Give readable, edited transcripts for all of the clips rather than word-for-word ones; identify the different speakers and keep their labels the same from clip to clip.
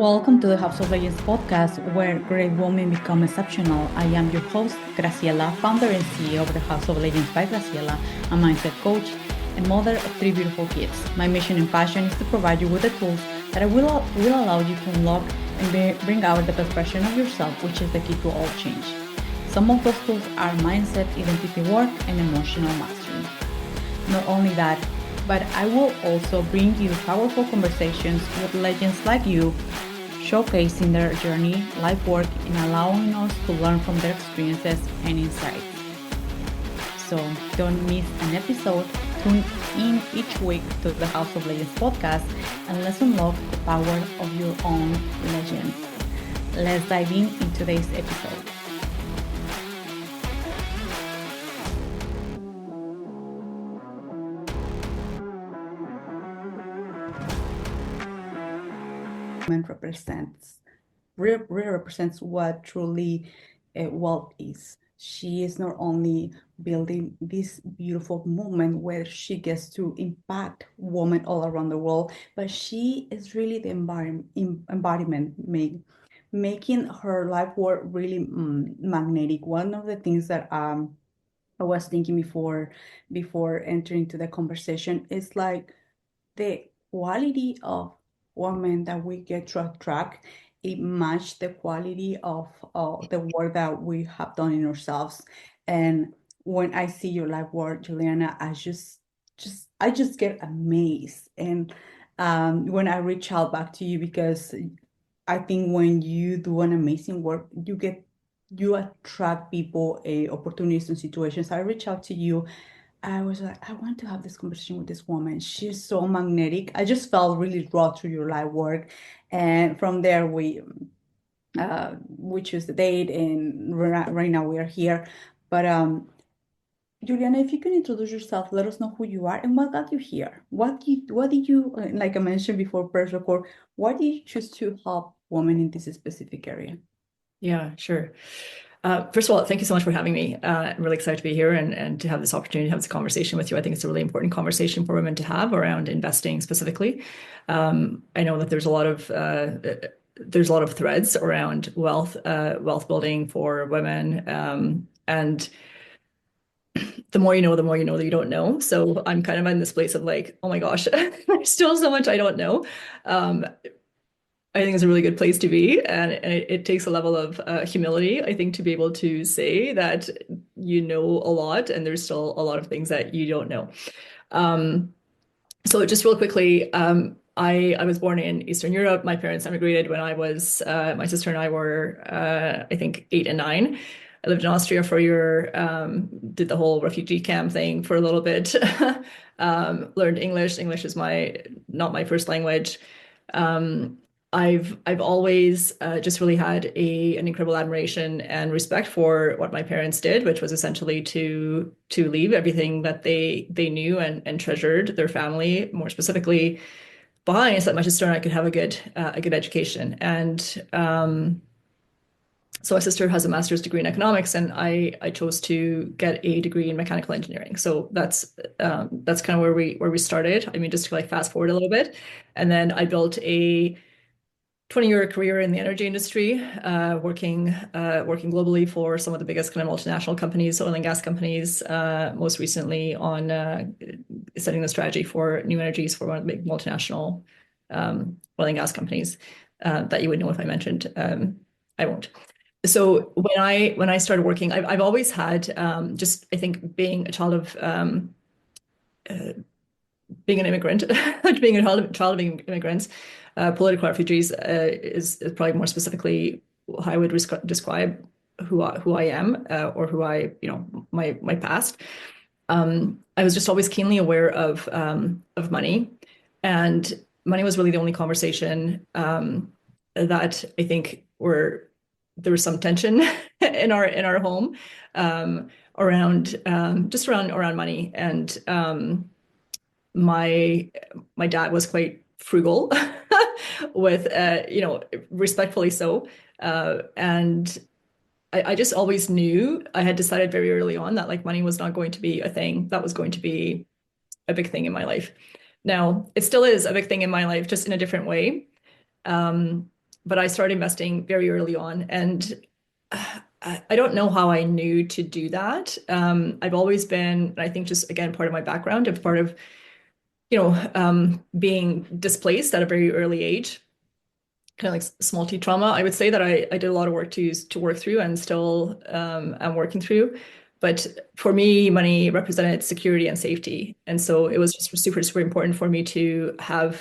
Speaker 1: Welcome to the House of Legends podcast, where great women become exceptional. I am your host, Graciela, founder and CEO of the House of Legends by Graciela, a mindset coach and mother of three beautiful kids. My mission and passion is to provide you with the tools that will allow you to unlock and bring out the best version of yourself, which is the key to all change. Some of those tools are mindset, identity work, and emotional mastery. Not only that, but I will also bring you powerful conversations with legends like you, showcasing their journey, life work, and allowing us to learn from their experiences and insights. So don't miss an episode. Tune in each week to the House of Legends podcast and let's unlock the power of your own legend. Let's dive in today's episode. Represents really represents what truly wealth is. She is not only building this beautiful movement where she gets to impact women all around the world, but she is really the embodiment, making her life work really magnetic. One of the things that I was thinking before entering to the conversation is like the quality of women that we get to attract, it match the quality of the work that we have done in ourselves. And when I see your life work, Juliana, I just get amazed. And when I reach out back to you, because I think when you do an amazing work, you attract people, opportunities and situations. I reach out to you. I was like, I want to have this conversation with this woman. She's so magnetic. I just felt really raw through your live work. And from there, we choose the date, and right now we are here. But Juliana, if you can introduce yourself, let us know who you are and what got you here. What did you, like I mentioned before, press record, why did you choose to help women in this specific area?
Speaker 2: Yeah, sure. First of all, thank you so much for having me. I'm really excited to be here and to have this opportunity to have this conversation with you. I think it's a really important conversation for women to have around investing specifically. I know that there's a lot of threads around wealth building for women, and the more you know, the more you know that you don't know. So I'm kind of in this place of like, oh my gosh, there's still so much I don't know. Um, I think it's a really good place to be, and it takes a level of humility, I think, to be able to say that you know a lot, and there's still a lot of things that you don't know. Um, so just real quickly, I was born in Eastern Europe. My parents emigrated when I was my sister and I were I think 8 and 9. I lived in Austria for a year, did the whole refugee camp thing for a little bit, learned English. English is not my first language. Um, I've always just really had an incredible admiration and respect for what my parents did, which was essentially to leave everything that they knew and treasured, their family more specifically, behind, so that my sister and I could have a good education. And so my sister has a master's degree in economics, and I chose to get a degree in mechanical engineering. So that's kind of where we started. I mean, just to like fast forward a little bit, and then I built a 20-year career in the energy industry, working globally for some of the biggest kind of multinational companies, oil and gas companies, most recently on setting the strategy for new energies for one of the big multinational oil and gas companies that you would know if I mentioned. I won't. So when I started working, I've always had just, I think, being a child of being an immigrant, being a child of immigrants, political refugees is probably more specifically how I would describe who I am, or who my past. I was just always keenly aware of money, and money was really the only conversation that I think there was some tension in our home, around around money. And my dad was quite frugal with respectfully so, and I just always knew, I had decided very early on that like money was not going to be a thing that was going to be a big thing in my life. Now, it still is a big thing in my life, just in a different way. Um, but I started investing very early on, and I don't know how I knew to do that. I've always been, I think, just again part of my background and part of being displaced at a very early age, kind of like small T trauma. I would say that I did a lot of work to work through and still am working through. But for me, money represented security and safety. And so it was just super, super important for me to have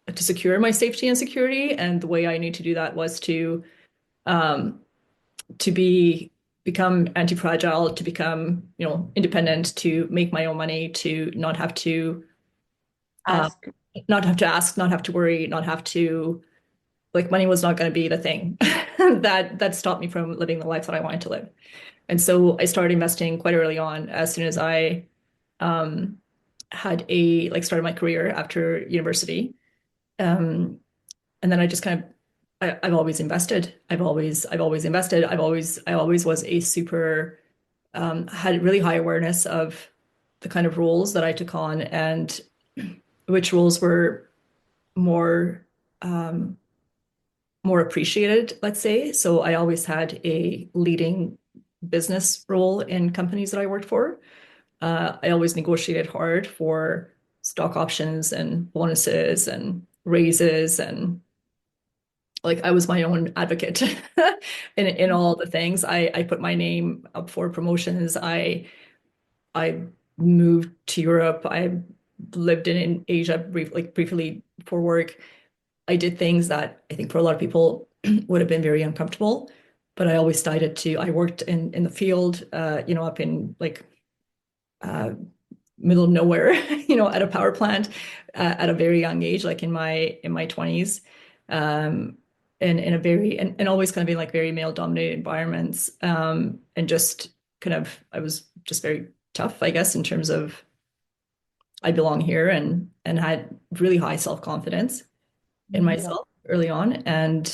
Speaker 2: to secure my safety and security. And the way I knew to do that was um, to become anti-fragile, to become, independent, to make my own money, to um,
Speaker 1: Ask.
Speaker 2: not have to ask, not have to worry, not have to like money was not going to be the thing that stopped me from living the life that I wanted to live. And so I started investing quite early on, as soon as I um, had started my career after university. Um, and then I just kind of I've always invested. I've always invested. I always was a super had really high awareness of the kind of roles that I took on and which roles were more um, more appreciated, let's say. So I always had a leading business role in companies that I worked for. I always negotiated hard for stock options and bonuses and raises, and like I was my own advocate in all the things. I put my name up for promotions. I moved to Europe. I lived in Asia briefly for work. I did things that I think for a lot of people would have been very uncomfortable, but I always decided to. I worked in the field, up in like uh, middle of nowhere, at a power plant at a very young age, like in my 20s, um, and in a very and always kind of in like very male dominated environments, and just kind of I was just very tough, I guess, in terms of I belong here and had really high self-confidence in
Speaker 1: Yeah.
Speaker 2: myself early on. And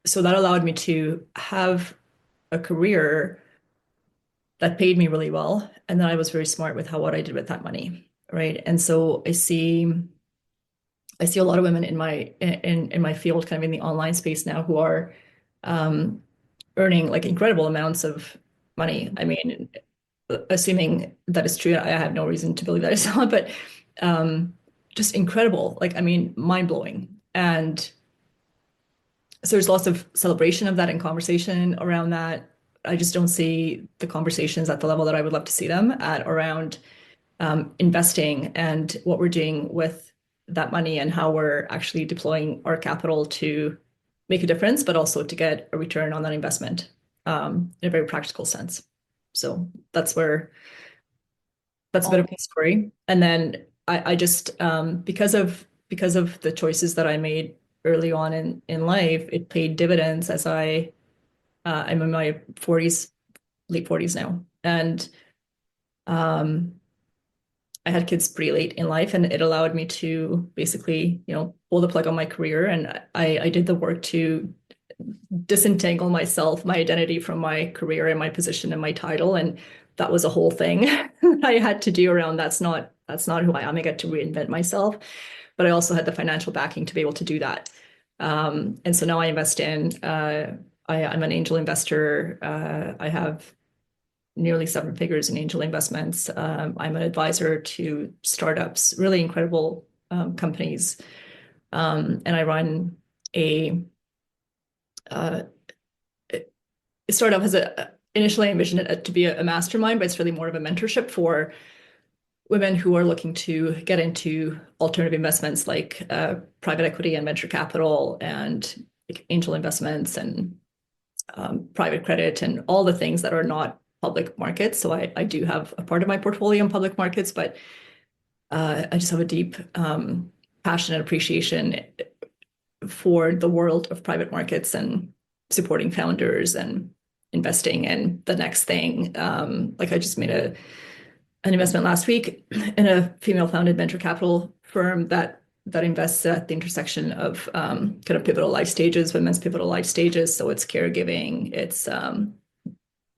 Speaker 2: so that allowed me to have a career that paid me really well. And then I was very smart with what I did with that money. Right. And so I see a lot of women in my field, kind of in the online space now, who are um, earning like incredible amounts of money. I mean, assuming that is true, I have no reason to believe that it's not, but um, just incredible. Like, I mean, mind blowing. And so there's lots of celebration of that and conversation around that. I just don't see the conversations at the level that I would love to see them at around investing and what we're doing with that money and how we're actually deploying our capital to make a difference, but also to get a return on that investment in a very practical sense. So that's a bit of my
Speaker 1: Okay.
Speaker 2: story. And then I just because of the choices that I made early on in life, it paid dividends as I'm in my 40s, late 40s now. And um, I had kids pretty late in life, and it allowed me to basically, pull the plug on my career. And I did the work to disentangle myself, my identity from my career and my position and my title. And that was a whole thing I had to do around that's not who I am. I get to reinvent myself. But I also had the financial backing to be able to do that. And so now I invest I'm an angel investor. I have nearly seven figures in angel investments. I'm an advisor to startups, really incredible companies. And I run a uh, startup initially I envisioned it to be a mastermind, but it's really more of a mentorship for women who are looking to get into alternative investments like private equity and venture capital and like angel investments and private credit and all the things that are not public markets. So I do have a part of my portfolio in public markets, but I just have a deep passion and appreciation for the world of private markets and supporting founders and investing in the next thing. Like I just made an investment last week in a female-founded venture capital firm that invests at the intersection of kind of pivotal life stages, women's pivotal life stages. So it's caregiving, it's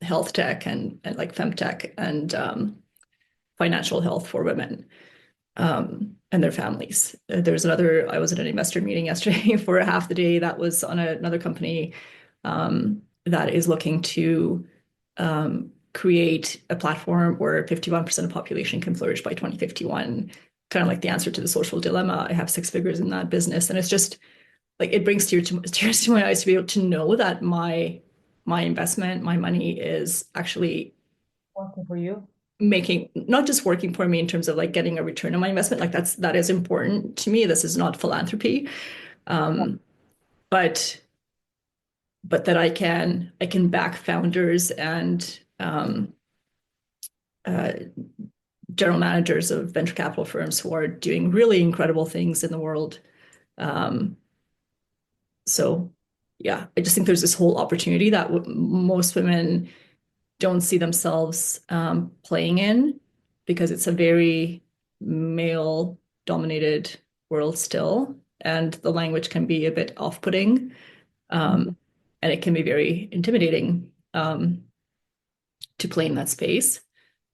Speaker 2: health tech and like femtech and financial health for women. and their families. I was at an investor meeting yesterday for half the day that was on another company that is looking to create a platform where 51% of population can flourish by 2051. Kind of like the answer to the social dilemma. I have six figures in that business, and it's just like it brings tears to my eyes to be able to know that my investment, my money is actually
Speaker 1: Working for you.
Speaker 2: making not just working for me in terms of like getting a return on my investment. Like that is important to me. This is not philanthropy. Um, but that I can back founders and uh, general managers of venture capital firms who are doing really incredible things in the world. Um, so yeah, I just think there's this whole opportunity that most women don't see themselves playing in because it's a very male dominated world still, and the language can be a bit off-putting,
Speaker 1: Mhm.
Speaker 2: and it can be very intimidating to play in that space.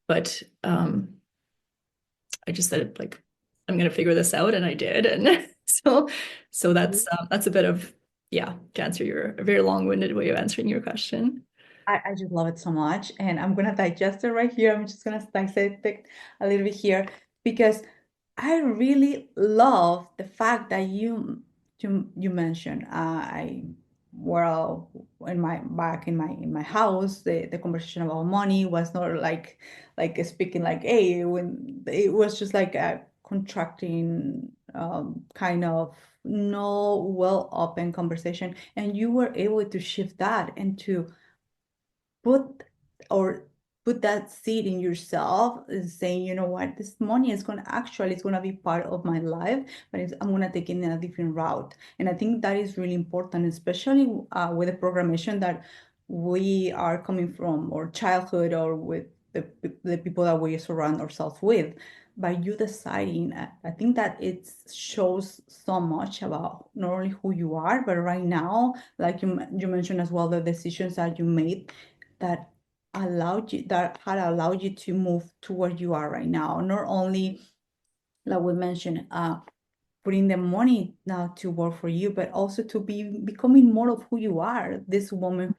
Speaker 2: But I just said like I'm going to figure this out, and I did, and so that's a bit of yeah to answer your a very long-winded way of answering your question.
Speaker 1: I just love it so much. And I'm gonna digest it right here. I'm just gonna dissect it a little bit here because I really love the fact that you mentioned I well in my back in my house the conversation about money was not like speaking like hey when it was just like a contracting kind of no well open conversation, and you were able to shift that into put or put that seed in yourself and saying, you know what, this money is going to actually it's going to be part of my life, but I'm going to take it in a different route. And I think that is really important, especially with the programmation that we are coming from or childhood or with the people that we surround ourselves with. By you deciding, I think that it shows so much about not only who you are, but right now, like you mentioned as well, the decisions that you made that that had allowed you to move to where you are right now. Not only like we mentioned, putting the money now to work for you, but also to be becoming more of who you are, this woman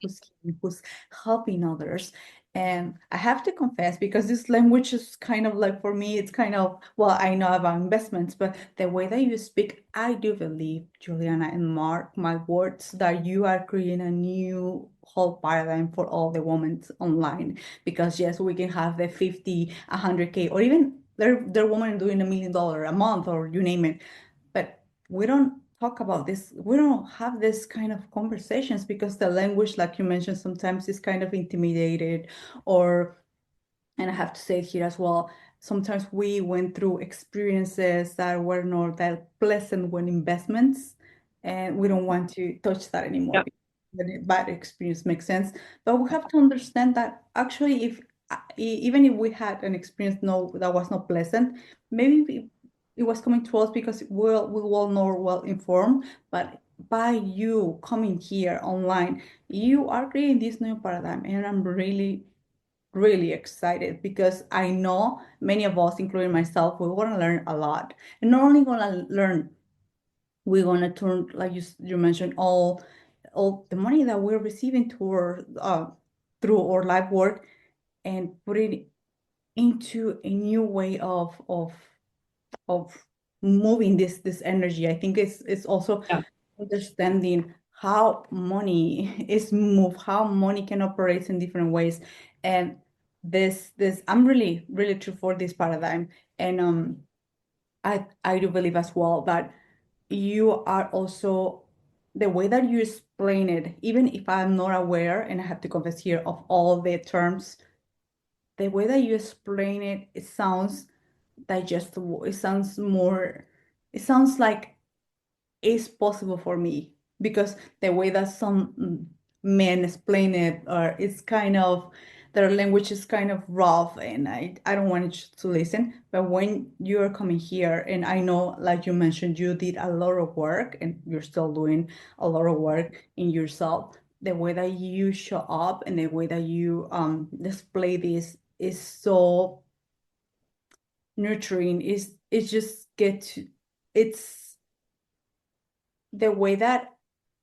Speaker 1: who's helping others. And I have to confess, because this language is kind of like for me, it's kind of well, I know about investments, but the way that you speak, I do believe, Juliana, and mark my words, that you are creating a new whole paradigm for all the women online. Because yes, we can have the 50, 100K, or even they're women doing $1 million a month, or you name it, but we don't talk about this. We don't have this kind of conversations because the language, like you mentioned, sometimes is kind of intimidated or, and I have to say it here as well, sometimes we went through experiences that were not that pleasant when investments, and we don't want to touch that anymore
Speaker 2: Yeah.
Speaker 1: because the bad experience makes sense. But we have to understand that actually, if even if we had an experience no that was not pleasant, maybe it was coming to us because we all know well informed. But by you coming here online, you are creating this new paradigm, and I'm really excited because I know many of us, including myself, we want to learn a lot. And not only going to learn, we're going to turn, like you mentioned, all the money that we're receiving through our life work and put it into a new way of moving this energy. I think it's also
Speaker 2: Yeah.
Speaker 1: understanding how money is moved, how money can operate in different ways. And this I'm really true for this paradigm. And I do believe as well that you are also the way that you explain it, even if I'm not aware, and I have to confess here of all the terms, the way that you explain it, it sounds digestible. It sounds more, it sounds like it's possible for me because the way that some men explain it, or it's kind of their language is kind of rough, and I don't want you to listen. But when you're coming here, and I know, like you mentioned, you did a lot of work, and you're still doing a lot of work in yourself. The way that you show up and the way that you display this is so nurturing, is it just get to, it's the way that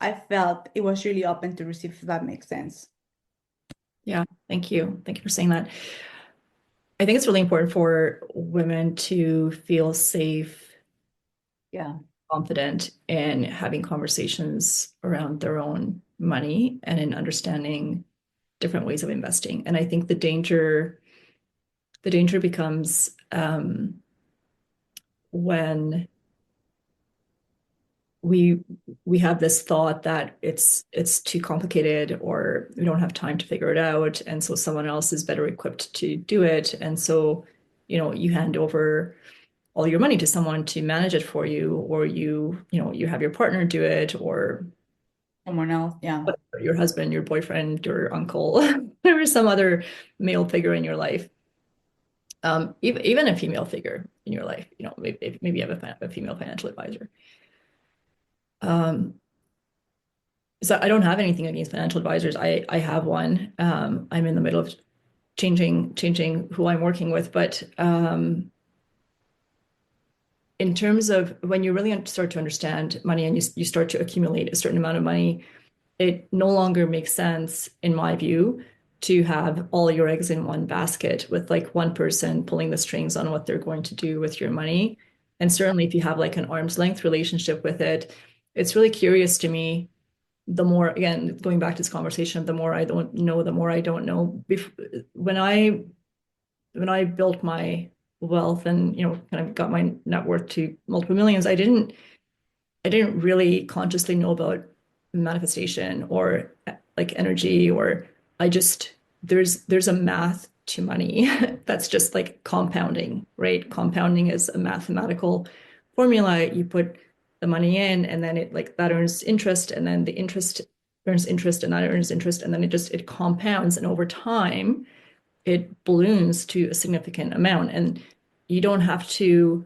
Speaker 1: I felt it was really open to receive, if that makes sense.
Speaker 2: Yeah, thank you. Thank you for saying that. I think it's really important for women to feel safe,
Speaker 1: Yeah.
Speaker 2: confident in having conversations around their own money and in understanding different ways of investing. And I think the danger becomes when we we have this thought that it's too complicated or we don't have time to figure it out, and so someone else is better equipped to do it. And so, you hand over all your money to someone to manage it for you, or you have your partner do it, or
Speaker 1: Someone else, yeah.
Speaker 2: your husband, your boyfriend, your uncle, or some other male figure in your life. Even a female figure in your life, maybe you have a female financial advisor. Um, so I don't have anything against financial advisors. I have one. I'm in the middle of changing who I'm working with, but in terms of when you really start to understand money and you start to accumulate a certain amount of money, it no longer makes sense, in my view, to have all your eggs in one basket with like one person pulling the strings on what they're going to do with your money. And certainly if you have like an arm's length relationship with it, it's really curious to me. The more, again, going back to this conversation of the more I don't know, the more I don't know. When I built my wealth and kind of got my net worth to multiple millions, I didn't really consciously know about manifestation or like energy, or I just there's a math to money that's just like compounding, right? Compounding is a mathematical formula. You put the money in and then it like that earns interest, and then the interest earns interest, and that earns interest, and then it compounds, and over time it balloons to a significant amount. And you don't have to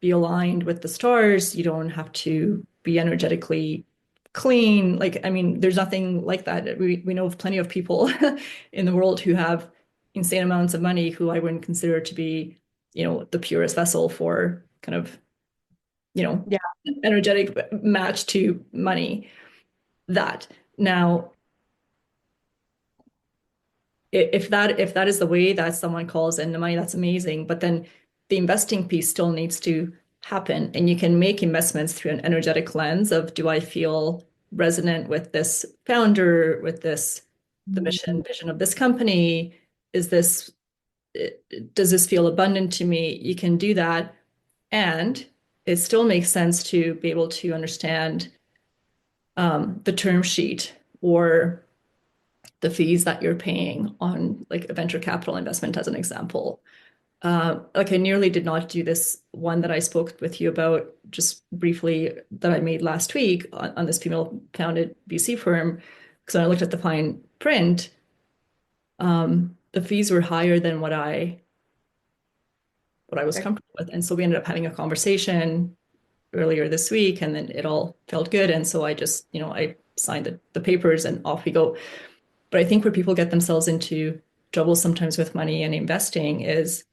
Speaker 2: be aligned with the stars. You don't have to be energetically clean. Like, I mean, there's nothing like that. We know of plenty of people in the world who have insane amounts of money who I wouldn't consider to be, the purest vessel for kind of, you know,
Speaker 1: Yeah.
Speaker 2: energetic match to money. That now, if that is the way that someone calls in the money, that's amazing. But then the investing piece still needs to happen, and you can make investments through an energetic lens of, do I feel resonant with this founder, with the mission vision of this company? Is this does this feel abundant to me? You can do that, and it still makes sense to be able to understand the term sheet or the fees that you're paying on like a venture capital investment, as an example. Like I nearly did not do this one that I spoke with you about just briefly that I made last week on this female founded VC firm. Because when I looked at the fine print, the fees were higher than what I was
Speaker 1: Like,
Speaker 2: comfortable with. And so we ended up having a conversation earlier this week, and then it all felt good. And so I just, I signed the papers and off we go. But I think where people get themselves into trouble sometimes with money and investing is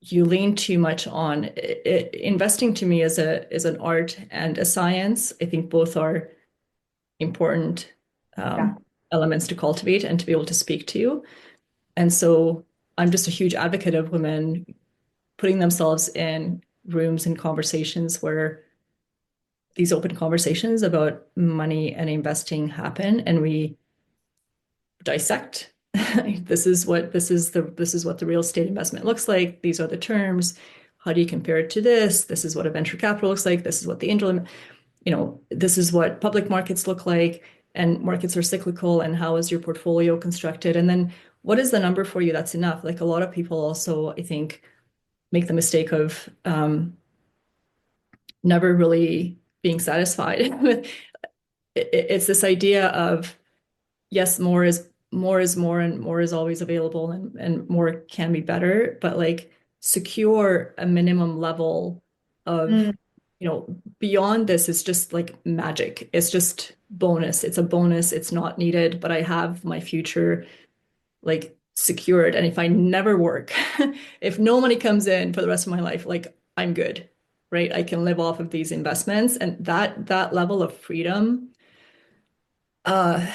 Speaker 2: you lean too much on it. Investing to me is an art and a science. I think both are important
Speaker 1: yeah.
Speaker 2: elements to cultivate and to be able to speak to. And so I'm just a huge advocate of women putting themselves in rooms and conversations where these open conversations about money and investing happen, and we dissect. This is what the real estate investment looks like. These are the terms. How do you compare it to this? This is what a venture capital looks like. This is what the angel, this is what public markets look like, and markets are cyclical. And how is your portfolio constructed? And then what is the number for you that's enough? Like a lot of people also, I think, make the mistake of never really being satisfied with it's this idea of, yes, more is more, and more is always available, and more can be better, but like secure a minimum level of,
Speaker 1: Mm,
Speaker 2: beyond this is just like magic. It's just bonus. It's a bonus. It's not needed, but I have my future like secured. And if I never work, if no money comes in for the rest of my life, like I'm good, right? I can live off of these investments. And that level of freedom uh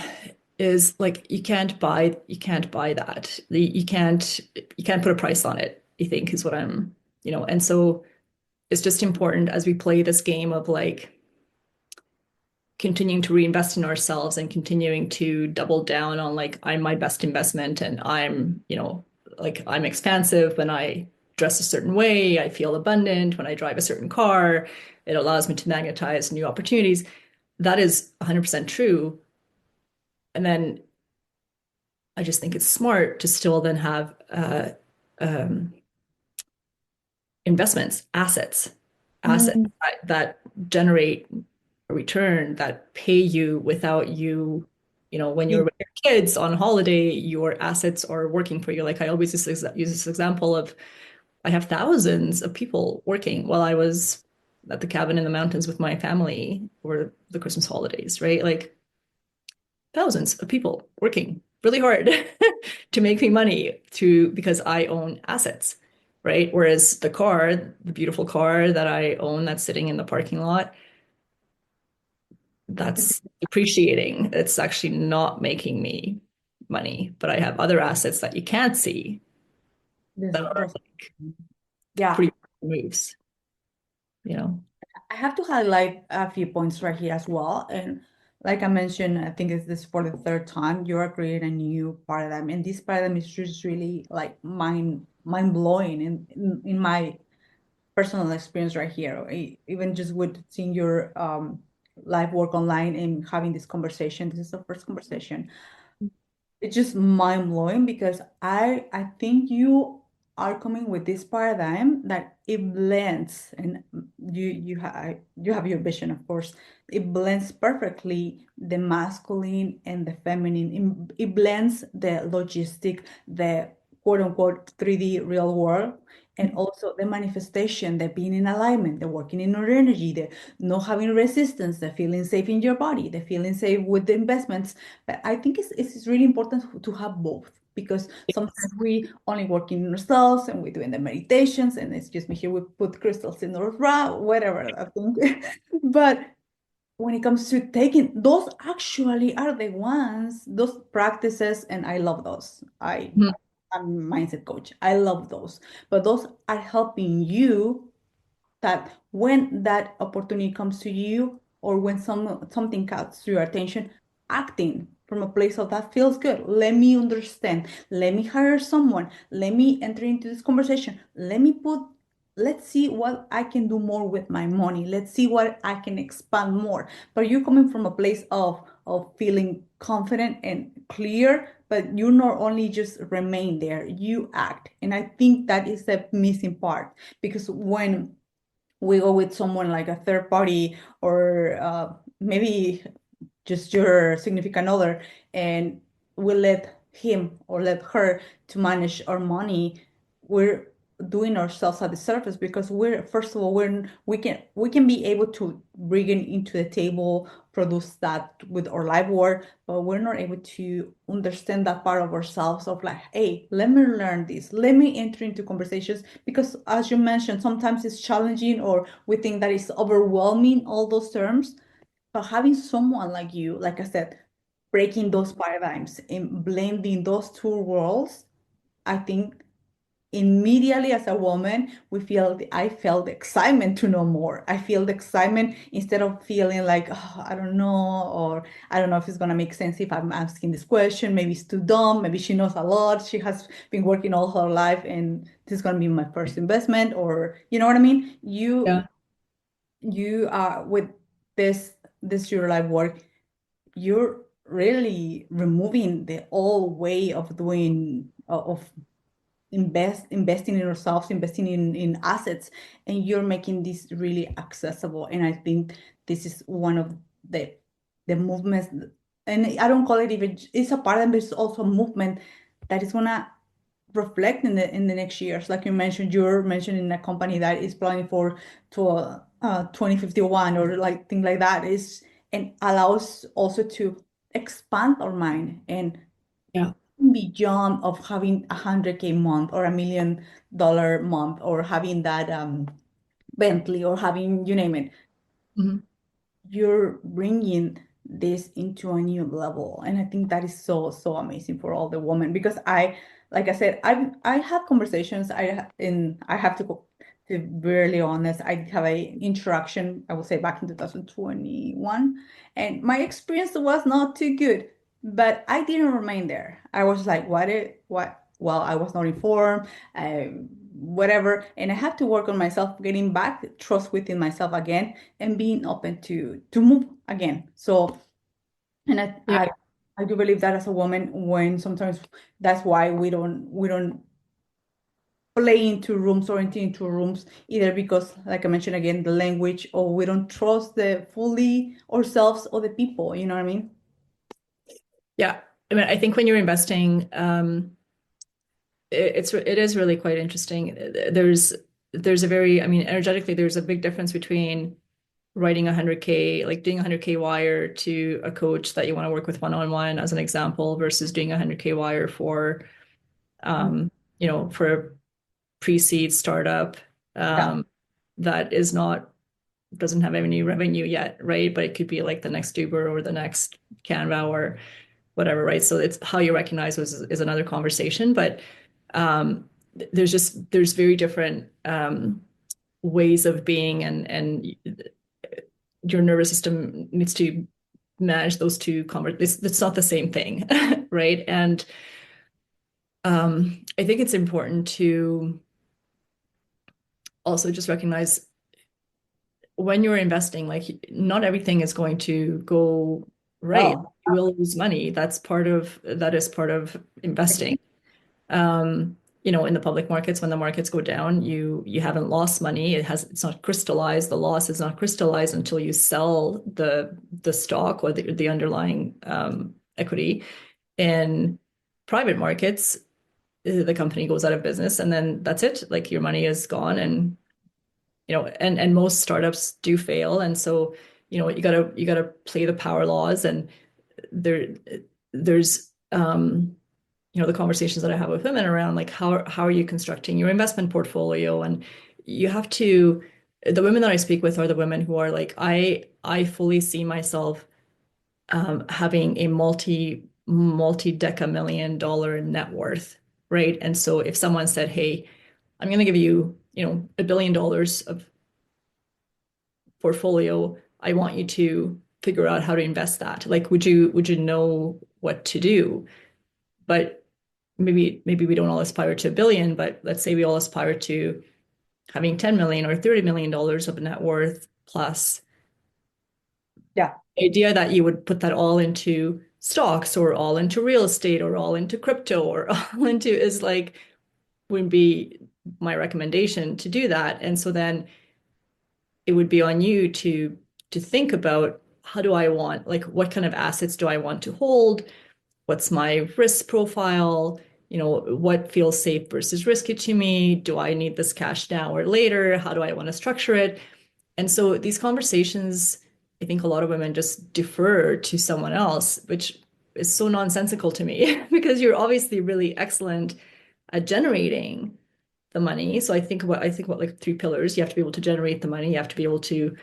Speaker 2: is like you can't buy that. You can't put a price on it, I think is what and so it's just important as we play this game of like continuing to reinvest in ourselves and continuing to double down on like I'm my best investment and like I'm expansive when I dress a certain way, I feel abundant when I drive a certain car, it allows me to magnetize new opportunities. That is 100% true. And then I just think it's smart to still then have um, investments, assets
Speaker 1: Mm,
Speaker 2: that generate a return that pay you without when you're
Speaker 1: yeah,
Speaker 2: with your kids on holiday, your assets are working for you. Like I always use this example of I have thousands of people working while I was at the cabin in the mountains with my family for the Christmas holidays, right? Like thousands of people working really hard to make me money because I own assets, right? Whereas the beautiful car that I own that's sitting in the parking lot, that's depreciating. It's actually not making me money, but I have other assets that you can't see that are
Speaker 1: those, yeah.
Speaker 2: pretty moves, you know?
Speaker 1: I have to highlight a few points right here as well. And like I mentioned, I think it's this for the third time, you are creating a new paradigm. And this paradigm is just really like mind blowing in my personal experience right here. Even just with seeing your live work online and having this conversation. This is the first conversation. It's just mind blowing because I think you are coming with this paradigm that it blends, and you have your vision, of course. It blends perfectly the masculine and the feminine. It blends the logistic, the quote unquote 3D real world, and also the manifestation, the being in alignment, the working in your energy, the not having resistance, the feeling safe in your body, the feeling safe with the investments. But I think it's really important to have both because sometimes we only work in ourselves and we're doing the meditations and excuse me, here we put crystals in our bra, whatever I think. But when it comes to taking, those actually are the ones, those practices, and I love those.
Speaker 2: Mhm.
Speaker 1: I'm a mindset coach. I love those. But those are helping you that when that opportunity comes to you or when something catches your attention, acting from a place of that feels good. Let me understand. Let me hire someone. Let me enter into this conversation. Let's see what I can do more with my money. Let's see what I can expand more. But you're coming from a place of feeling confident and clear, but you not only just remain there, you act. And I think that is the missing part because when we go with someone like a third party or maybe just your significant other and we let him or let her to manage our money, we're doing ourselves at the surface because we're first of all we can be able to bring it into the table, produce that with our live work, but we're not able to understand that part of ourselves of like, hey, let me learn this, let me enter into conversations because as you mentioned, sometimes it's challenging or we think that it's overwhelming, all those terms. But having someone like you, like I said, breaking those paradigms and blending those two worlds, I think immediately as a woman, I felt the excitement to know more. I feel the excitement instead of feeling like, oh, I don't know, or I don't know if it's gonna make sense if I'm asking this question. Maybe it's too dumb. Maybe she knows a lot. She has been working all her life, and this is gonna be my first investment, or you know what I mean?
Speaker 2: Yeah.
Speaker 1: You with this your life work, you're really removing the old way of doing of investing in yourselves, investing in assets, and you're making this really accessible. And I think this is one of the the movements, and I don't call it even it's a part of it, but it's also a movement that is gonna reflect in the next years. Like you mentioned, you're mentioning a company that is planning for to 2051 or like things like that is and allows also to expand our mind and
Speaker 2: Yeah.
Speaker 1: beyond of having 100K month or $1 million month or having that Bentley or having you name it,
Speaker 2: Mhm.
Speaker 1: you're bringing this into a new level. And I think that is so, so amazing for all the women because like I said, I have conversations. I have to be really honest. I have a interaction, I would say back in 2021, and my experience was not too good, but I didn't remain there. I was like, well, I was not informed, whatever. And I have to work on myself, getting back trust within myself again and being open to move again. So, and
Speaker 2: Yeah.
Speaker 1: I do believe that as a woman, when sometimes that's why we don't play into rooms or into rooms either because, like I mentioned again, the language or we don't trust the fully ourselves or the people. You know what I mean?
Speaker 2: Yeah. I mean, I think when you're investing, it is really quite interesting. There's a very, I mean, energetically, there's a big difference between writing 100K, like doing 100K wire to a coach that you want to work with one-on-one as an example versus doing 100K wire for, for a pre-seed startup
Speaker 1: Yeah.
Speaker 2: um, that doesn't have any revenue yet, right? But it could be like the next Uber or the next Canva or whatever, right? So it's how you recognize is another conversation, but um, there's very different ways of being, and your nervous system needs to manage those two conversations. It's not the same thing, right? And I think it's important to also just recognize when you're investing, like not everything is going to go right.
Speaker 1: Oh,
Speaker 2: You will lose money. That is part of investing. Um, in the public markets, when the markets go down, you haven't lost money. It's not crystallized. The loss is not crystallized until you sell the stock or the underlying equity. In private markets, the company goes out of business, and then that's it. Like your money is gone, and and most startups do fail, and so you gotta play the power laws, and there there's the conversations that I have with women around like how are you constructing your investment portfolio, and you have to the women that I speak with are the women who are like I fully see myself having a multi-deca $1 million net worth, right? And so if someone said, hey, I'm going to give you $1 billion of portfolio, I want you to figure out how to invest that. Like, would you know what to do? But maybe we don't all aspire to a billion, but let's say we all aspire to having 10 million or $30 million of net worth plus
Speaker 1: yeah.
Speaker 2: the idea that you would put that all into stocks or all into real estate or all into crypto or all into is like wouldn't be my recommendation to do that. And so then it would be on you to think about how do I want, like what kind of assets do I want to hold? What's my risk profile? What feels safe versus risky to me? Do I need this cash now or later? How do I want to structure it? And so these conversations, I think a lot of women just defer to someone else, which is so nonsensical to me because you're obviously really excellent at generating the money. So I think about like three pillars. You have to be able to generate the money. You have to be able to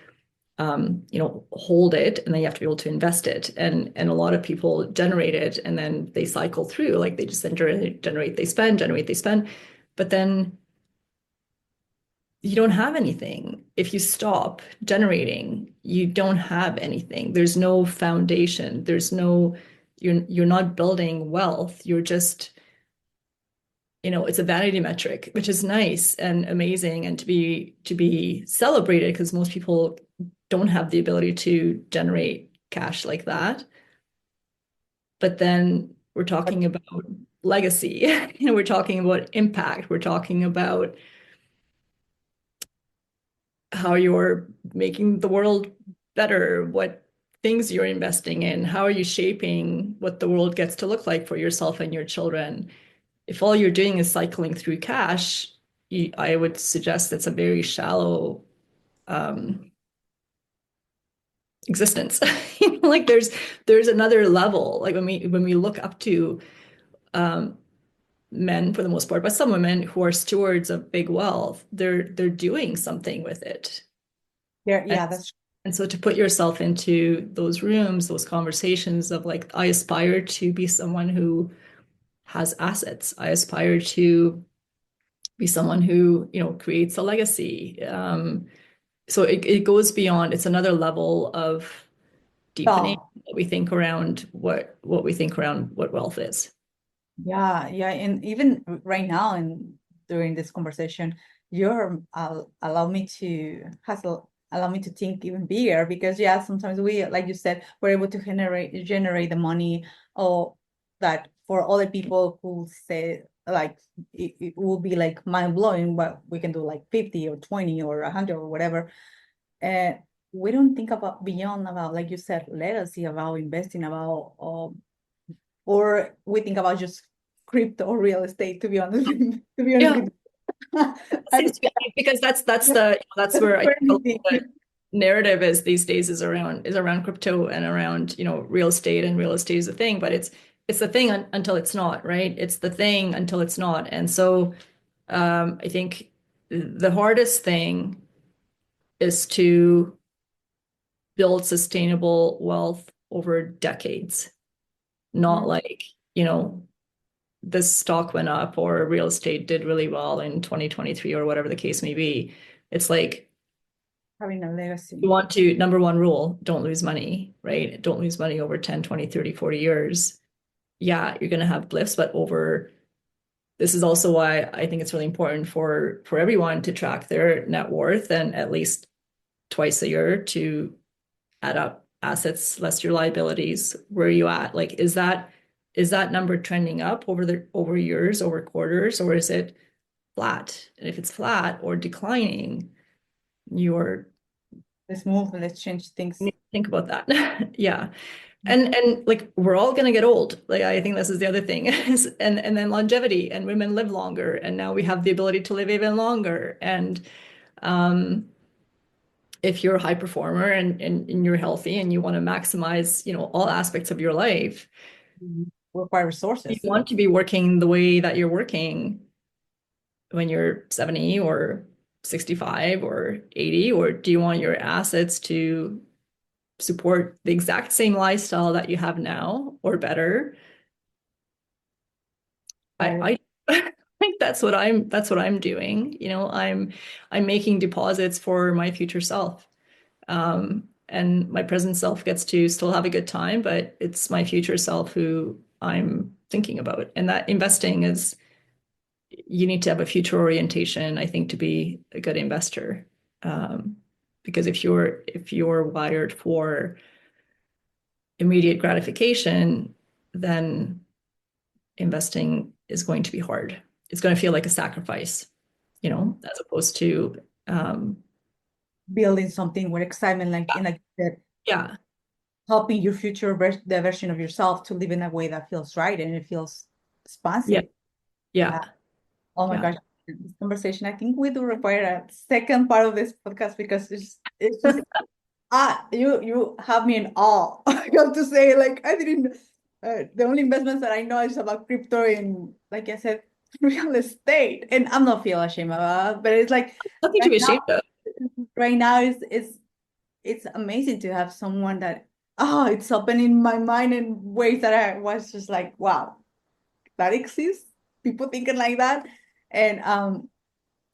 Speaker 2: hold it, and then you have to be able to invest it. And a lot of people generate it and then they cycle through, like they just generate, they spend. But then you don't have anything. If you stop generating, you don't have anything. There's no foundation. You're not building wealth. You're just, it's a vanity metric, which is nice and amazing and to be celebrated because most people don't have the ability to generate cash like that. But then we're talking about legacy, we're talking about impact, we're talking about how you're making the world better, what things you're investing in, how are you shaping what the world gets to look like for yourself and your children. If all you're doing is cycling through cash, I would suggest it's a very shallow um, existence. Like there's another level. Like when we look up to um, men for the most part, but some women who are stewards of big wealth, they're doing something with it. And,
Speaker 1: Yeah, that's
Speaker 2: and so to put yourself into those rooms, those conversations of like, I aspire to be someone who has assets. I aspire to be someone who, creates a legacy. So it goes beyond, it's another level of deepening
Speaker 1: oh.
Speaker 2: what we think around what we think around what wealth is.
Speaker 1: Yeah, yeah, and even right now and during this conversation, you're allow me to allow me to think even bigger because yeah, sometimes we, like you said, we're able to generate the money or that for other people who say like it will be like mind blowing, but we can do like 50 or 20 or 100 or whatever. And we don't think about beyond about like you said, legacy, about investing, about or we think about just crypto or real estate, to be honest to be honest
Speaker 2: Yeah,
Speaker 1: with you.
Speaker 2: it
Speaker 1: I
Speaker 2: seems to be because that's
Speaker 1: don't
Speaker 2: where I
Speaker 1: for
Speaker 2: think a lot of
Speaker 1: anything.
Speaker 2: the narrative is these days is around crypto and around real estate, and real estate is a thing, but it's the thing until it's not, right? It's the thing until it's not. And so I think the hardest thing is to build sustainable wealth over decades, not
Speaker 1: Mhm.
Speaker 2: like, you know, this stock went up or real estate did really well in 2023 or whatever the case may be. It's like
Speaker 1: Having a
Speaker 2: you
Speaker 1: legacy.
Speaker 2: want to, number one rule, don't lose money, right? Don't lose money over 10, 20, 30, 40 years. Yeah, you're going to have blips, but over this is also why I think it's really important for everyone to track their net worth and at least twice a year to add up assets less your liabilities. Where are you at? Like, is that number trending up over years, over quarters, or is it flat? And if it's flat or declining, you're
Speaker 1: Let's move, let's change
Speaker 2: you
Speaker 1: things.
Speaker 2: need to think about that. Yeah. And like we're all gonna get old. Like I think this is the other thing is and then longevity, and women live longer, and now we have the ability to live even longer. And um if you're a high performer and you're healthy and you want to maximize, all aspects of your life,
Speaker 1: Require
Speaker 2: you
Speaker 1: resources.
Speaker 2: want to be working the way that you're working when you're 70 or 65 or 80, or do you want your assets to support the exact same lifestyle that you have now or better?
Speaker 1: Right.
Speaker 2: I I think that's what I'm doing. I'm making deposits for my future self. And my present self gets to still have a good time, but it's my future self who I'm thinking about. And that investing is, you need to have a future orientation, I think, to be a good investor. Um, because if you're wired for immediate gratification, then investing is going to be hard. It's going to feel like a sacrifice, as opposed to, um,
Speaker 1: Building something with excitement, like in like that,
Speaker 2: yeah,
Speaker 1: helping your future the version of yourself to live in a way that feels right and it feels
Speaker 2: yeah,
Speaker 1: expansive.
Speaker 2: yeah,
Speaker 1: Yeah. Oh my
Speaker 2: yeah.
Speaker 1: gosh, this conversation. I think we do require a second part of this podcast because it's just you have me in awe. I have to say, like I didn't. The only investments that I know is about crypto and, like I said, real estate, and I'm not feel ashamed about it, but it's like
Speaker 2: Nothing to
Speaker 1: right
Speaker 2: be
Speaker 1: now,
Speaker 2: ashamed of.
Speaker 1: right now it's amazing to have someone that it's opening my mind in ways that I was just like, wow, that exists. People thinking like that, and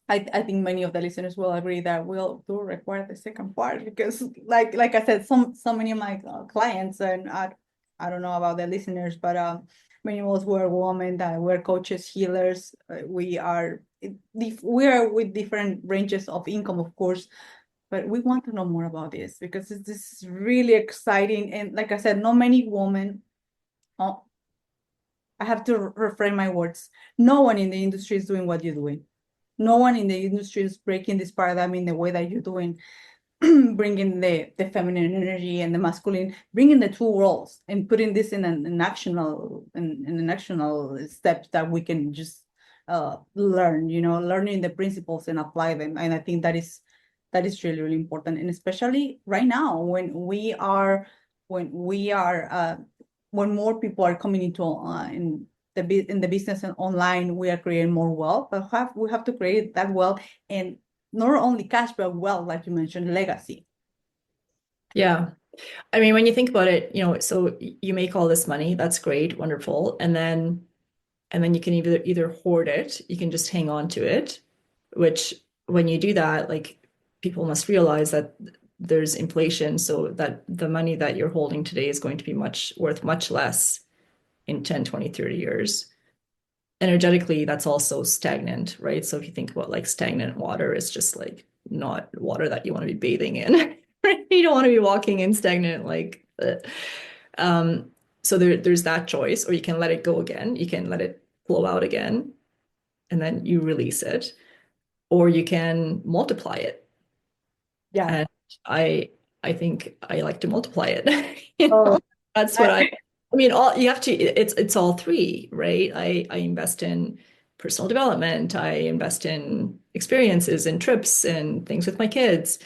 Speaker 1: I think many of the listeners will agree that we'll do require the second part because like I said, so many of my clients, and I don't know about the listeners, but many of us were women that were coaches, healers. We are with different ranges of income, of course, but we want to know more about this because this is really exciting. And like I said, not many women, oh, I have to reframe my words. No one in the industry is doing what you're doing. No one in the industry is breaking this paradigm in the way that you're doing, bringing the feminine energy and the masculine, bringing the two worlds and putting this in an actional steps that we can just learn, learning the principles and apply them. And I think that is really, really important. And especially right now when we are when more people are coming into in the business and online, we are creating more wealth, but we have to create that wealth, and not only cash, but wealth, like you mentioned, legacy.
Speaker 2: Yeah. I mean, when you think about it, so you make all this money, that's great, wonderful. And then you can either hoard it, you can just hang on to it, which when you do that, like people must realize that there's inflation, so that the money that you're holding today is going to be worth much less in 10, 20, 30 years. Energetically, that's also stagnant, right? So if you think about like stagnant water, it's just like not water that you want to be bathing in. Right? You don't want to be walking in stagnant like um so there's that choice, or you can let it go again. You can let it flow out again and then you release it, or you can multiply it.
Speaker 1: Yeah.
Speaker 2: And I I think I like to multiply it. You
Speaker 1: Oh,
Speaker 2: know, that's what I mean, all you have to it's all three, right? I invest in personal development, I invest in experiences and trips and things with my kids.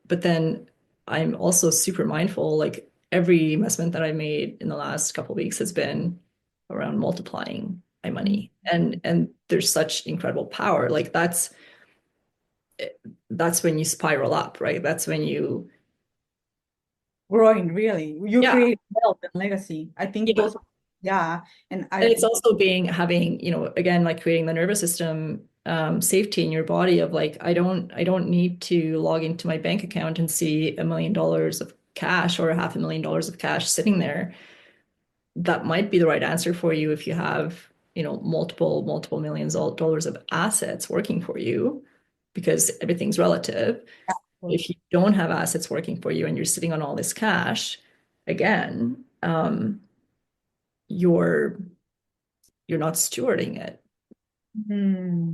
Speaker 2: But then I'm also super mindful, like every investment that I made in the last couple of weeks has been around multiplying my money. And there's such incredible power. Like that's when you spiral up, right? That's when you,
Speaker 1: growing, really. You
Speaker 2: yeah,
Speaker 1: create wealth and legacy. I think
Speaker 2: yeah.
Speaker 1: those, yeah. And
Speaker 2: And it's also having, again, like creating the nervous system safety in your body of like, I don't need to log into my bank account and see $1 million of cash or $500,000 of cash sitting there. That might be the right answer for you if you have, multiple millions of dollars of assets working for you, because everything's relative. If you don't have assets working for you and you're sitting on all this cash, again, you're you're not stewarding it.
Speaker 1: Hmm.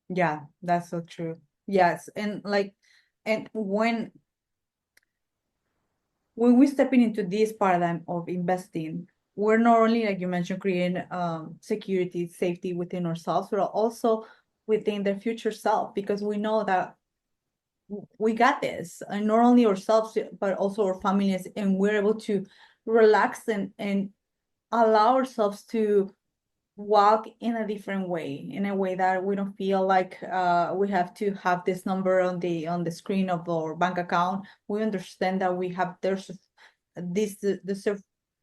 Speaker 1: Yeah, that's so true. Yes, and like, and when we're stepping into this paradigm of investing, we're not only, like you mentioned, creating security, safety within ourselves, but also within their future self, because we know that we got this, and not only ourselves, but also our families, and we're able to relax and allow ourselves to walk in a different way, in a way that we don't feel like we have to have this number on the screen of our bank account. We understand that there's this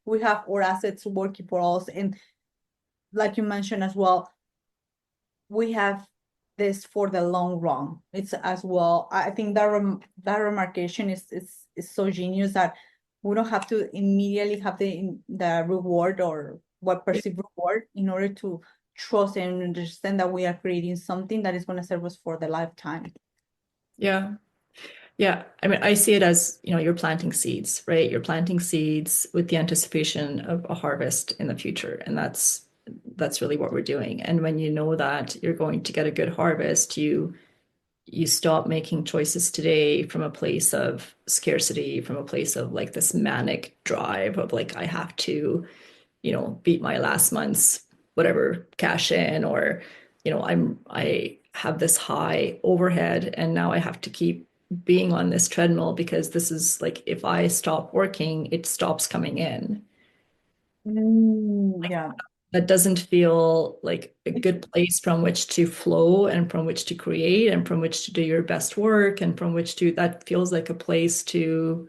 Speaker 1: we have our assets working for us, and like you mentioned as well, we have this for the long run. It's as well. I think that remarcation is so genius that we don't have to immediately have the reward or what perceived reward in order to trust and understand that we are creating something that is going to serve us for the lifetime.
Speaker 2: Yeah. Yeah. I mean, I see it as, you're planting seeds, right? You're planting seeds with the anticipation of a harvest in the future. And that's really what we're doing. And when you know that you're going to get a good harvest, you stop making choices today from a place of scarcity, from a place of like this manic drive of like, I have to, beat my last month's whatever cash in, or, I have this high overhead and now I have to keep being on this treadmill because this is like, if I stop working, it stops coming in.
Speaker 1: Yeah.
Speaker 2: That doesn't feel like a good place from which to flow and from which to create and from which to do your best work and from which to, that feels like a place to,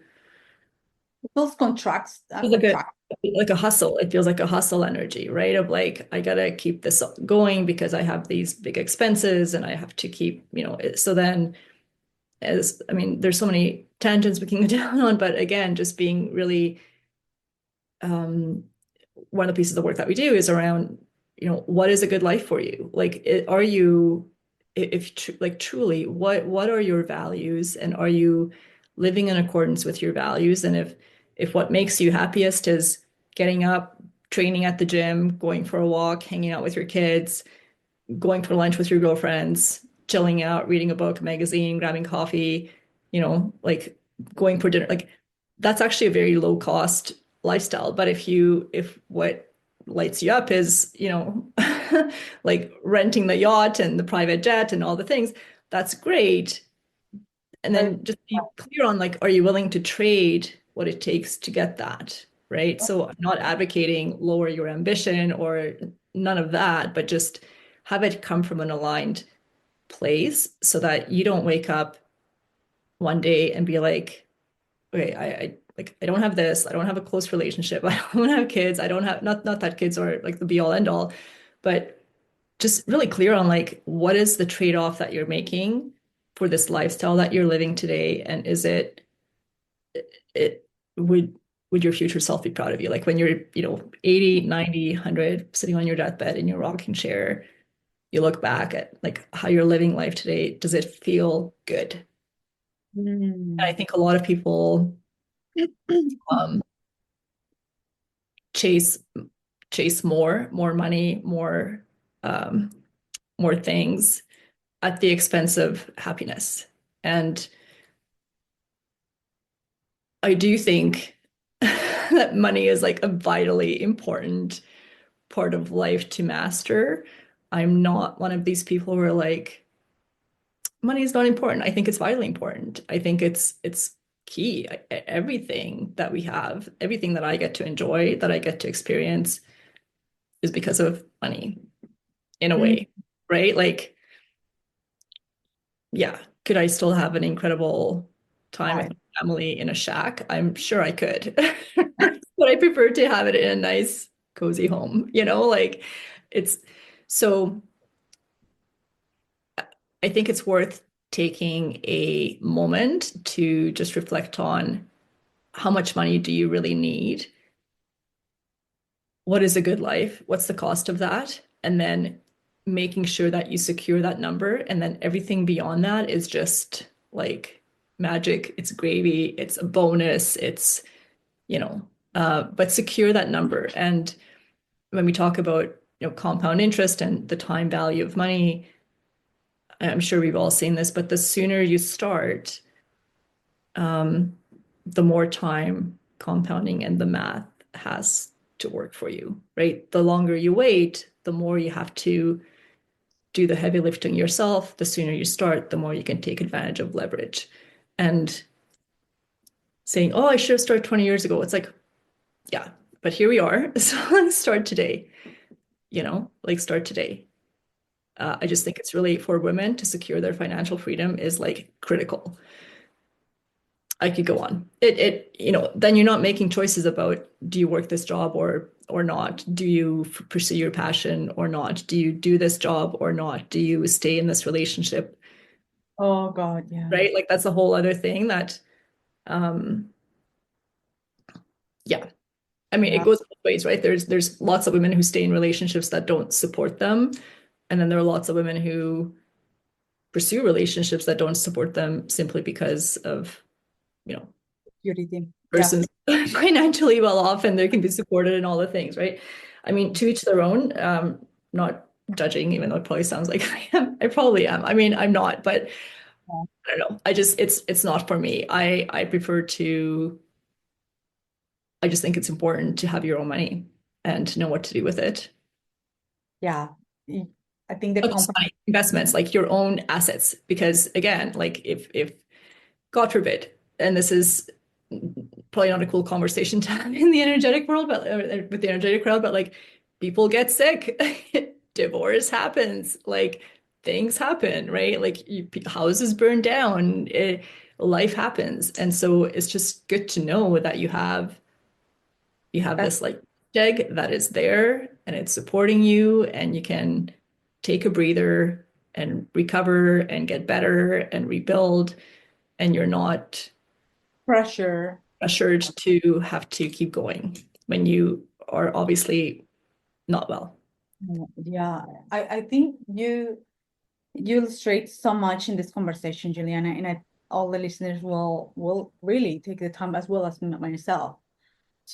Speaker 1: Those contracts
Speaker 2: feels
Speaker 1: contract.
Speaker 2: like a hustle. It feels like a hustle energy, right? Of like, I gotta keep this going because I have these big expenses and I have to keep, so then I mean, there's so many tangents we can go down on, but again, just being really um one of the pieces of work that we do is around, what is a good life for you? Like, are you, if like truly, what are your values, and are you living in accordance with your values? And if what makes you happiest is getting up, training at the gym, going for a walk, hanging out with your kids, going for lunch with your girlfriends, chilling out, reading a book, a magazine, grabbing coffee, like going for dinner, like that's actually a very low cost lifestyle. But if what lights you up is, like renting the yacht and the private jet and all the things, that's great. And
Speaker 1: But
Speaker 2: then just be clear on like, are you willing to trade what it takes to get that? Right. So I'm not advocating lower your ambition or none of that, but just have it come from an aligned place so that you don't wake up one day and be like, okay, I don't have this, I don't have a close relationship, I don't have kids, I don't have not that kids are like the be all end all, but just really clear on like what is the trade-off that you're making for this lifestyle that you're living today, and is it would your future self be proud of you? Like when you're, 80, 90, 100, sitting on your deathbed in your rocking chair, you look back at like how you're living life today, does it feel good? And I
Speaker 1: Mm.
Speaker 2: think a lot of people um, chase chase more money, um, more things at the expense of happiness. And I do think that money is like a vitally important part of life to master. I'm not one of these people who are like, money is not important. I think it's vitally important. I think it's key. Everything that we have, everything that I get to enjoy, that I get to experience is because of money in a
Speaker 1: Mm.
Speaker 2: way, right? Like, yeah, could I still have an incredible time with
Speaker 1: Right.
Speaker 2: my family in a shack? I'm sure I could. But I prefer to have it in a nice, cozy home, like it's so I think it's worth taking a moment to just reflect on how much money do you really need? What is a good life? What's the cost of that? And then making sure that you secure that number. And then everything beyond that is just like magic. It's gravy. It's a bonus. It's, you know, but secure that number. And when we talk about, compound interest and the time value of money, I'm sure we've all seen this, but the sooner you start, um, the more time compounding and the math has to work for you, right? The longer you wait, the more you have to do the heavy lifting yourself. The sooner you start, the more you can take advantage of leverage. And saying, oh, I should have started 20 years ago. It's like, yeah, but here we are. So let's start today, like start today. I just think it's really for women to secure their financial freedom is like critical. I could go on. Then you're not making choices about do you work this job or not? Do you pursue your passion or not? Do you do this job or not? Do you stay in this relationship?
Speaker 1: Oh God, yeah.
Speaker 2: Right? Like that's a whole other thing that um yeah. I mean, it
Speaker 1: Yeah.
Speaker 2: goes both ways, right? There's lots of women who stay in relationships that don't support them, and then there are lots of women who pursue relationships that don't support them simply because of, you know,
Speaker 1: Purity. Yeah.
Speaker 2: person's financially well off and they can be supported and all the things, right? I mean, to each their own. Not judging, even though it probably sounds like I am. I probably am. I mean, I'm not, but
Speaker 1: Yeah.
Speaker 2: I don't know. It's not for me. I prefer to. I just think it's important to have your own money and to know what to do with it.
Speaker 1: Yeah. I think the
Speaker 2: Not just
Speaker 1: company.
Speaker 2: money, investments, like your own assets, because again, like if God forbid, and this is probably not a cool conversation to have in the energetic world, but with the energetic crowd, but like people get sick, divorce happens, like things happen, right? Like houses burn down, life happens, and so it's just good to know that you have
Speaker 1: That's
Speaker 2: this like egg that is there and it's supporting you, and you can take a breather and recover and get better and rebuild, and you're not
Speaker 1: pressure.
Speaker 2: pressured to have to keep going when you are obviously not well.
Speaker 1: Yeah. I think you illustrate so much in this conversation, Juliana, and all the listeners will really take the time as well as myself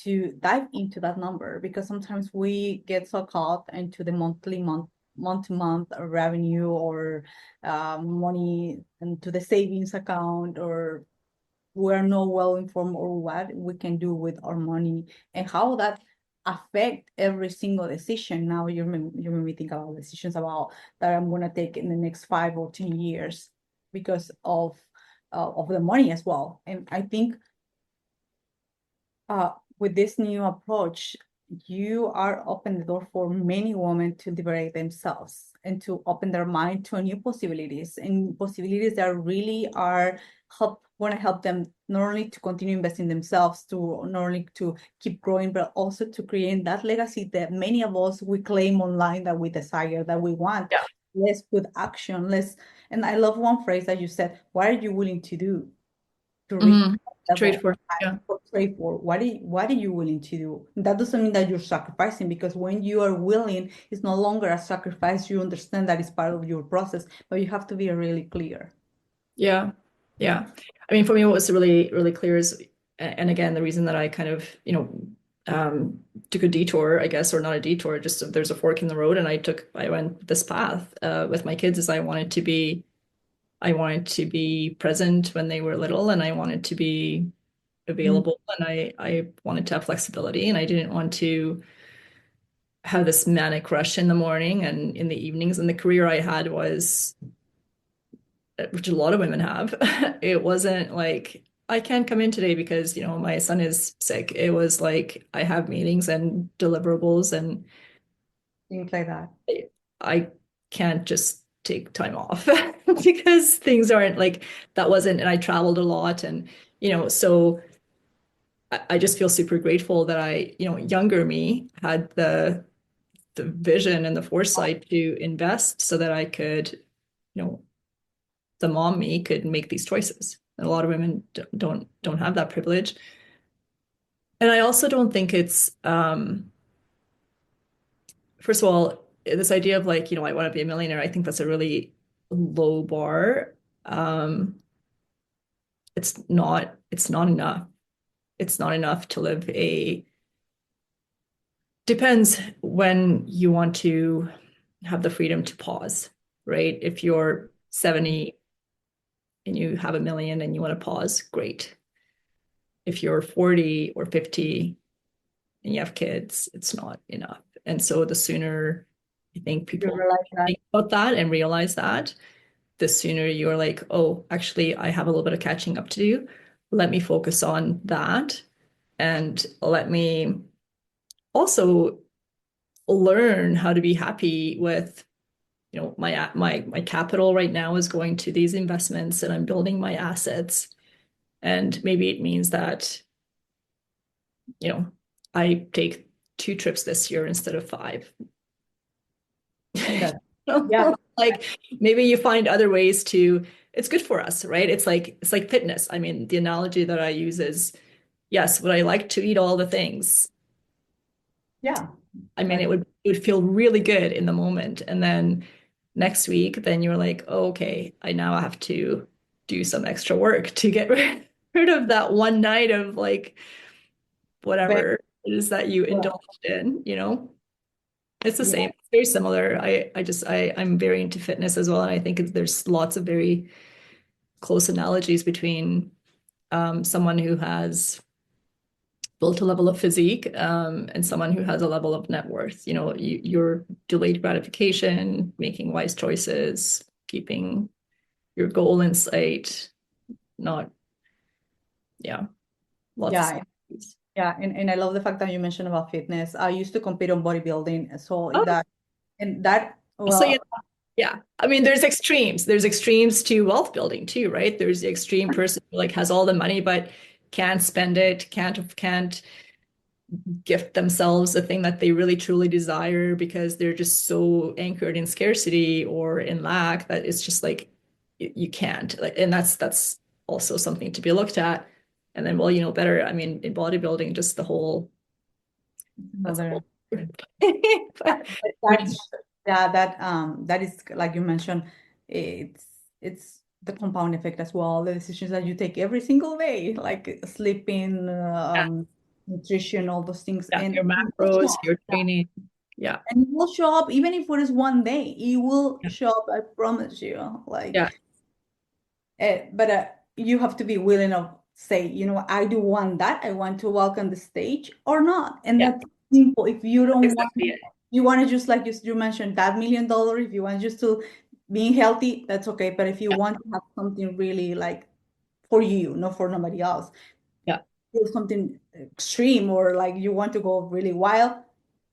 Speaker 1: to dive into that number because sometimes we get so caught into the month to month revenue or money into the savings account or we're not well informed or what we can do with our money and how that affect every single decision. Now you made me think about decisions about that I'm gonna take in the next 5 or 10 years because of the money as well. And I think with this new approach, you are open the door for many women to liberate themselves and to open their mind to new possibilities and possibilities that really are want to help them not only to continue investing in themselves, to not only to keep growing, but also to create that legacy that many of us we claim online that we desire, that we want.
Speaker 2: Yeah.
Speaker 1: Let's put action. Let's, and I love one phrase that you said, what are you willing to do to reach
Speaker 2: Hmm.
Speaker 1: that
Speaker 2: Trade
Speaker 1: level?
Speaker 2: for, yeah.
Speaker 1: Pray for what are you willing to do? That doesn't mean that you're sacrificing, because when you are willing, it's no longer a sacrifice. You understand that it's part of your process, but you have to be really clear.
Speaker 2: Yeah. Yeah. I mean, for me, what was really, really clear is, and again, the reason that I kind of, took a detour, I guess, or not a detour, just there's a fork in the road, and I went this path with my kids, is I wanted to be present when they were little, and I wanted to be
Speaker 1: Mm.
Speaker 2: available, and I wanted to have flexibility, and I didn't want to have this manic rush in the morning and in the evenings. And the career I had was, which a lot of women have, it wasn't like I can't come in today because, my son is sick. It was like I have meetings and deliverables, and
Speaker 1: Things like that.
Speaker 2: I can't just take time off because things aren't like that wasn't, and I traveled a lot, and so I just feel super grateful that younger me had the vision and the foresight to invest so that I could, the mom me could make these choices. And a lot of women don't have that privilege. And I also don't think it's first of all, this idea of like, I want to be a millionaire, I think that's a really low bar. Um, it's not enough. It's not enough to live a depends when you want to have the freedom to pause, right? If you're 70 and you have 1 million and you want to pause, great. If you're 40 or 50 and you have kids, it's not enough. And so the sooner I think
Speaker 1: You
Speaker 2: people
Speaker 1: realize that.
Speaker 2: think about that and realize that, the sooner you're like, oh, actually, I have a little bit of catching up to do. Let me focus on that. And let me also learn how to be happy with, my capital right now is going to these investments and I'm building my assets. And maybe it means that, you know, I take 2 trips this year instead of 5.
Speaker 1: That, yeah,
Speaker 2: Like maybe you find other ways to, it's good for us, right? It's like fitness. I mean, the analogy that I use is, yes, would I like to eat all the things?
Speaker 1: yeah.
Speaker 2: I mean,
Speaker 1: Like
Speaker 2: it would feel really good in the moment. And then next week, then you're like, oh, okay, I now have to do some extra work to get rid of that one night of like
Speaker 1: very
Speaker 2: whatever it is that you
Speaker 1: well.
Speaker 2: indulged in. It's the
Speaker 1: Yeah,
Speaker 2: same. It's very similar. I'm very into fitness as well. And I think there's lots of very close analogies between someone who has built a level of physique and someone who has a level of net worth. Your delayed gratification, making wise choices, keeping your goal in sight, not, yeah, lots of
Speaker 1: yeah,
Speaker 2: stuff.
Speaker 1: yeah. And I love the fact that you mentioned about fitness. I used to compete on bodybuilding, so
Speaker 2: Oh,
Speaker 1: that
Speaker 2: so yeah,
Speaker 1: well,
Speaker 2: yeah. I mean, there's extremes. There's extremes to wealth building too, right? There's the extreme person who like has all the money but can't spend it, can't gift themselves the thing that they really truly desire because they're just so anchored in scarcity or in lack that it's just like you can't. Like, and that's also something to be looked at. And then, well, better. I mean, in bodybuilding, just that's the
Speaker 1: another.
Speaker 2: whole. But, I mean,
Speaker 1: That's yeah, that is like you mentioned, it's it's the compound effect as well. The decisions that you take every single day, like sleeping,
Speaker 2: yeah,
Speaker 1: nutrition, all those things,
Speaker 2: yeah,
Speaker 1: and
Speaker 2: your
Speaker 1: it will
Speaker 2: macros,
Speaker 1: show up.
Speaker 2: your
Speaker 1: Yeah.
Speaker 2: training. Yeah,
Speaker 1: And it will show up even if it is one day. It will
Speaker 2: yeah,
Speaker 1: show up, I promise you. Like
Speaker 2: yeah,
Speaker 1: but you have to be willing of say, I do want that. I want to walk on the stage or not. And
Speaker 2: yeah.
Speaker 1: that's simple. If you don't want,
Speaker 2: Exactly it.
Speaker 1: you want to just like you mentioned that $1 million, if you want just to being healthy, that's okay. But if you
Speaker 2: Yeah,
Speaker 1: want to have something really like for you, not for nobody else,
Speaker 2: yeah.
Speaker 1: do something extreme or like you want to go really wild,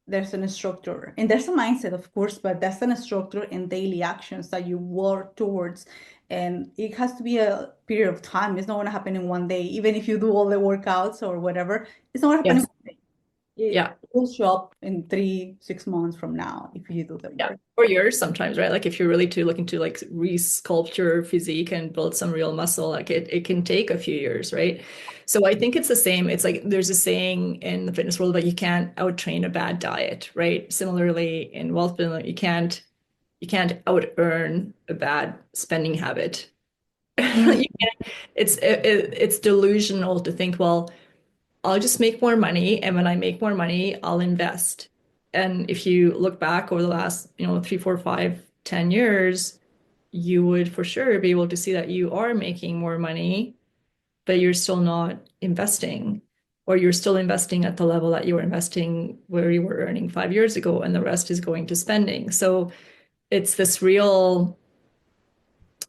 Speaker 1: there's an structure and there's a mindset, of course, but that's an structure and daily actions that you work towards. And it has to be a period of time. It's not going to happen in one day. Even if you do all the workouts or whatever, it's not going to happen in
Speaker 2: Yes.
Speaker 1: one day. It
Speaker 2: Yeah.
Speaker 1: will show up in 3, 6 months from now if you do the
Speaker 2: Yeah.
Speaker 1: work.
Speaker 2: Or years sometimes, right? Like if you're really too looking to like resculpt your physique and build some real muscle, like it can take a few years, right? So I think it's the same. It's like there's a saying in the fitness world that you can't out train a bad diet, right? Similarly in wealth building, you can't out earn a bad spending habit.
Speaker 1: Mm,
Speaker 2: It's delusional to think, well, I'll just make more money, and when I make more money, I'll invest. And if you look back over the last, 3, 4, 5, 10 years, you would for sure be able to see that you are making more money, but you're still not investing, or you're still investing at the level that you were investing where you were earning 5 years ago, and the rest is going to spending. So it's this real,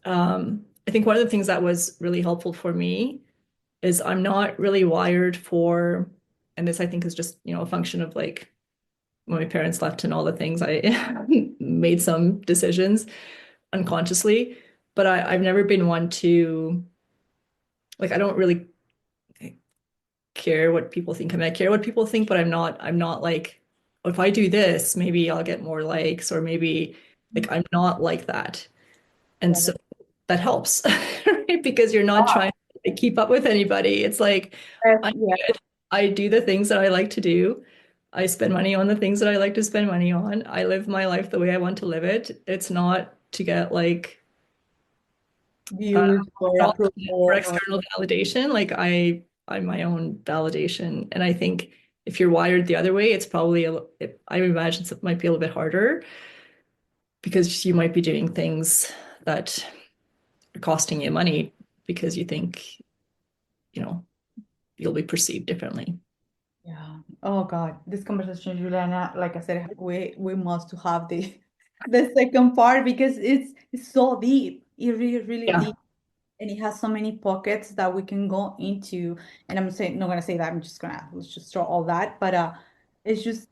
Speaker 2: I think one of the things that was really helpful for me is I'm not really wired for, and this I think is just, a function of like when my parents left and all the things I made some decisions unconsciously, but I've never been one to like I don't really care what people think. I mean, I care what people think, but I'm not like, "Oh, if I do this, maybe I'll get more likes, or maybe like I'm not like that. And
Speaker 1: yeah,
Speaker 2: so that helps, right? Because you're not trying to keep up with anybody. It's like I'm
Speaker 1: yeah.
Speaker 2: good. I do the things that I like to do. I spend money on the things that I like to spend money on. I live my life the way I want to live it. It's not to get like uh,
Speaker 1: Views or
Speaker 2: not
Speaker 1: approval
Speaker 2: for
Speaker 1: or
Speaker 2: external validation. Like I'm my own validation. And I think if you're wired the other way, it's probably I imagine it might be a little bit harder because you might be doing things that are costing you money because you think, you know, you'll be perceived differently.
Speaker 1: yeah. Oh God, this conversation, Juliana, like I said, we must to have the the second part because it's so deep. It really, really
Speaker 2: Yeah.
Speaker 1: deep. And it has so many pockets that we can go into. And I'm saying not gonna say that, I'm just gonna let's just throw all that. But it's just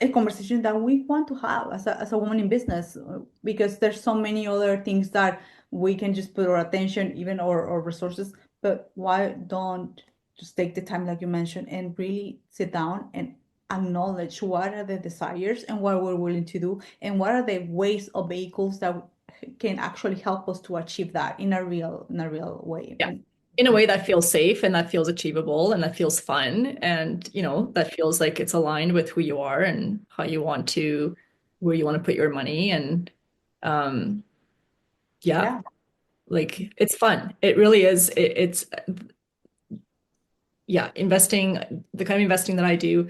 Speaker 1: a conversation that we want to have as a woman in business because there's so many other things that we can just put our attention even or resources, but why don't just take the time like you mentioned and really sit down and acknowledge what are the desires and what we're willing to do and what are the ways or vehicles that can actually help us to achieve that in a real way.
Speaker 2: Yeah. In a way that feels safe and that feels achievable and that feels fun and, that feels like it's aligned with who you are and how you want to, where you want to put your money. And um, yeah,
Speaker 1: Yeah.
Speaker 2: like it's fun. It really is. It's yeah, investing, the kind of investing that I do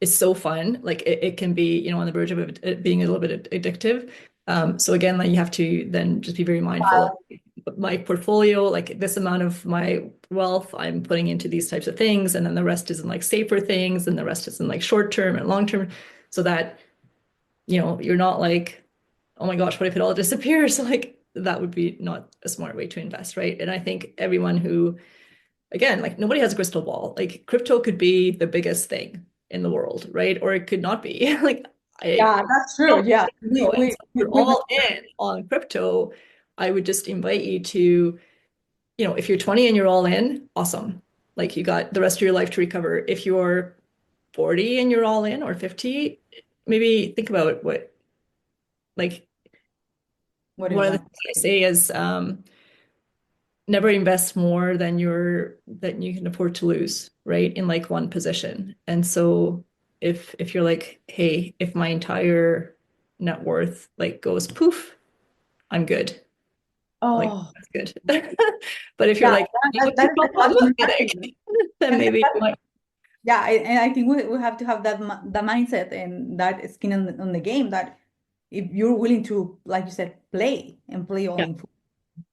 Speaker 2: is so fun. Like it can be, on the verge of it being a little bit addictive. So again, like you have to then just be very mindful of my portfolio, like this amount of my wealth I'm putting into these types of things, and then the rest is in like safer things, and the rest is in like short term and long term, so that you're not like, oh my gosh, what if it all disappears? Like that would be not a smart way to invest, right? And I think everyone who, again, like nobody has a crystal ball. Like crypto could be the biggest thing in the world, right? Or it could not be. Like I
Speaker 1: Yeah, that's true.
Speaker 2: don't
Speaker 1: Yeah.
Speaker 2: know.
Speaker 1: We
Speaker 2: And
Speaker 1: we
Speaker 2: so if
Speaker 1: we,
Speaker 2: you're
Speaker 1: we
Speaker 2: all in on crypto, I would just invite you to, if you're 20 and you're all in, awesome. Like you got the rest of your life to recover. If you're 40 and you're all in, or 50, maybe think about like,
Speaker 1: what do you
Speaker 2: one of the
Speaker 1: want?
Speaker 2: things I say is never invest more than you can afford to lose, right? In like one position. And so if you're like, hey, if my entire net worth like goes poof, I'm good. Like
Speaker 1: Oh,
Speaker 2: that's good. But if you're
Speaker 1: yeah,
Speaker 2: like,
Speaker 1: that,
Speaker 2: I'm
Speaker 1: that,
Speaker 2: I'm
Speaker 1: that's
Speaker 2: pathetic,
Speaker 1: nothing.
Speaker 2: then
Speaker 1: And
Speaker 2: maybe you might,
Speaker 1: yeah, and I think we have to have that mindset and that skin on the game that if you're willing to, like you said, play all
Speaker 2: yeah,
Speaker 1: in.
Speaker 2: yeah.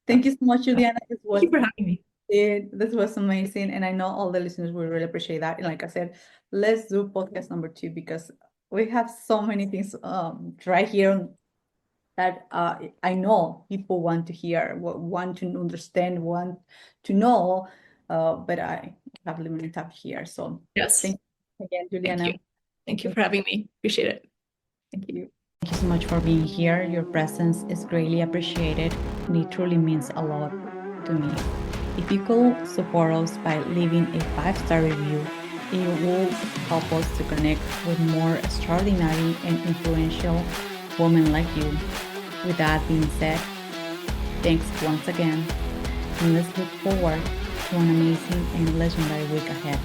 Speaker 1: Thank you so much, Juliana.
Speaker 2: Thank you for having me.
Speaker 1: This was amazing, and I know all the listeners will really appreciate that. And like I said, let's do podcast number 2 because we have so many things right here that I know people want to hear, want to understand, want to know. but I have limited time here. So
Speaker 2: Yes.
Speaker 1: thank you again,
Speaker 2: Thank
Speaker 1: Juliana.
Speaker 2: you. Thank you for having me. Appreciate it.
Speaker 1: Thank you.
Speaker 3: Thank you so much for being here. Your presence is greatly appreciated, and it truly means a lot to me. If you could support us by leaving a 5-star review, it will help us to connect with more extraordinary and influential women like you. With that being said, thanks once again, and let's look forward to an amazing and legendary week ahead.